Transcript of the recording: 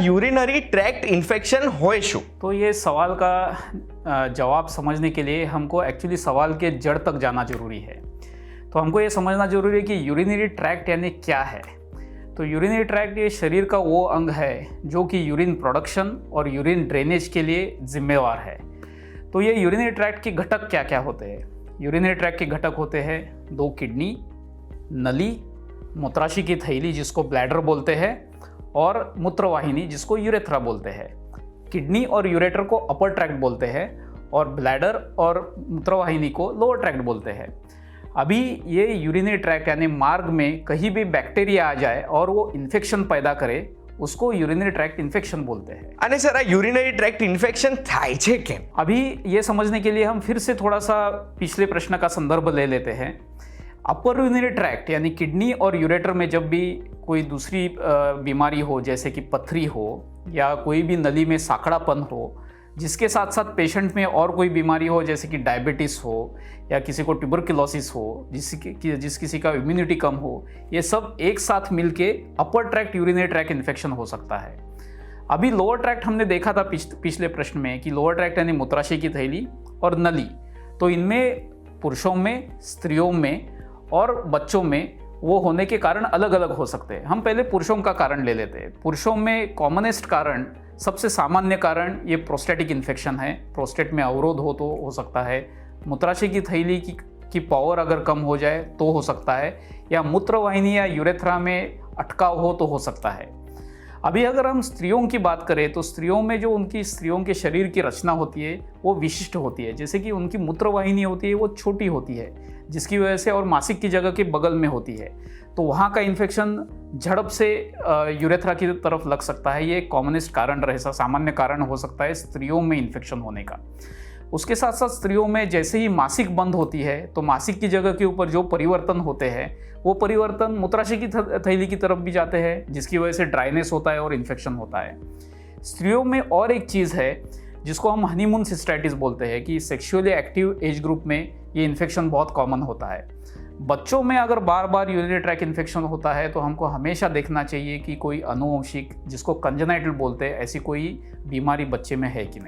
Urinary tract infection होए शू? तो ये सवाल का जवाब समझने के लिए हमको एक्चुअली सवाल के जड़ तक जाना जरूरी है। तो हमको ये समझना जरूरी है कि यूरिनरी ट्रैक्ट यानी क्या है। तो यूरिनरी ट्रैक्ट ये शरीर का वो अंग है जो कि यूरिन प्रोडक्शन और यूरिन ड्रेनेज के लिए जिम्मेवार है। तो ये यूरिनरी ट्रैक्ट के घटक क्या क्या होते हैं? यूरिनरी ट्रैक्ट के घटक होते हैं 2 किडनी, नली, मूत्राशय की थैली जिसको ब्लैडर बोलते हैं, और मूत्रवाहिनी जिसको यूरेथ्रा बोलते हैं। किडनी और यूरेटर को अपर ट्रैक्ट बोलते हैं और ब्लैडर और मूत्रवाहिनी को लोअर ट्रैक्ट बोलते हैं। अभी ये यूरिनरी ट्रैक्ट यानी मार्ग में कहीं भी बैक्टीरिया आ जाए और वो इन्फेक्शन पैदा करे, उसको यूरिनरी ट्रैक्ट इन्फेक्शन बोलते हैं। अने सर, यूरिनरी ट्रैक्ट इन्फेक्शन थाय छे केम? अभी ये समझने के लिए हम फिर से थोड़ा सा पिछले प्रश्न का संदर्भ ले लेते हैं। अपर यूरिनरी ट्रैक्ट यानी किडनी और यूरेटर में जब भी कोई दूसरी बीमारी हो, जैसे कि पथरी हो या कोई भी नली में साकड़ापन हो, जिसके साथ साथ पेशेंट में और कोई बीमारी हो जैसे कि डायबिटीज़ हो या किसी को ट्यूबरकुलोसिस हो, जिस किसी का इम्यूनिटी कम हो, ये सब एक साथ मिलके अपर ट्रैक्ट यूरिनरी ट्रैक्ट इन्फेक्शन हो सकता है। अभी लोअर ट्रैक्ट हमने देखा था पिछले प्रश्न में कि लोअर ट्रैक्ट यानी मूत्राशय की थैली और नली। तो इनमें पुरुषों में, स्त्रियों में और बच्चों में वो होने के कारण अलग अलग हो सकते हैं। हम पहले पुरुषों का कारण ले लेते हैं। पुरुषों में कॉमनेस्ट कारण, सबसे सामान्य कारण ये प्रोस्टेटिक इन्फेक्शन है। प्रोस्टेट में अवरोध हो तो हो सकता है, मूत्राशय की थैली की पावर अगर कम हो जाए तो हो सकता है, या मूत्रवाहिनी या यूरेथ्रा में अटकाव हो तो हो सकता है। अभी अगर हम स्त्रियों की बात करें तो स्त्रियों में जो उनकी स्त्रियों के शरीर की रचना होती है वो विशिष्ट होती है। जैसे कि उनकी मूत्रवाहिनी होती है वो छोटी होती है, जिसकी वजह से, और मासिक की जगह के बगल में होती है, तो वहाँ का इन्फेक्शन झड़प से यूरेथ्रा की तरफ लग सकता है। ये कॉमनेस्ट कारण रहे, सामान्य कारण हो सकता है स्त्रियों में इन्फेक्शन होने का। उसके साथ साथ स्त्रियों में जैसे ही मासिक बंद होती है तो मासिक की जगह के ऊपर जो परिवर्तन होते हैं वो परिवर्तन मूत्राशय की थैली की तरफ भी जाते हैं, जिसकी वजह से ड्राइनेस होता है और इन्फेक्शन होता है। स्त्रियों में और एक चीज़ है जिसको हम हनीमून सिस्टाइटिस बोलते हैं कि सेक्सुअली एक्टिव एज ग्रुप में ये इन्फेक्शन बहुत कॉमन होता है। बच्चों में अगर बार बार यूरिनरी ट्रैक्ट इन्फेक्शन होता है तो हमको हमेशा देखना चाहिए कि कोई आनुवंशिक, जिसको कंजेनाइटल बोलते हैं, ऐसी कोई बीमारी बच्चे में है कि नहीं।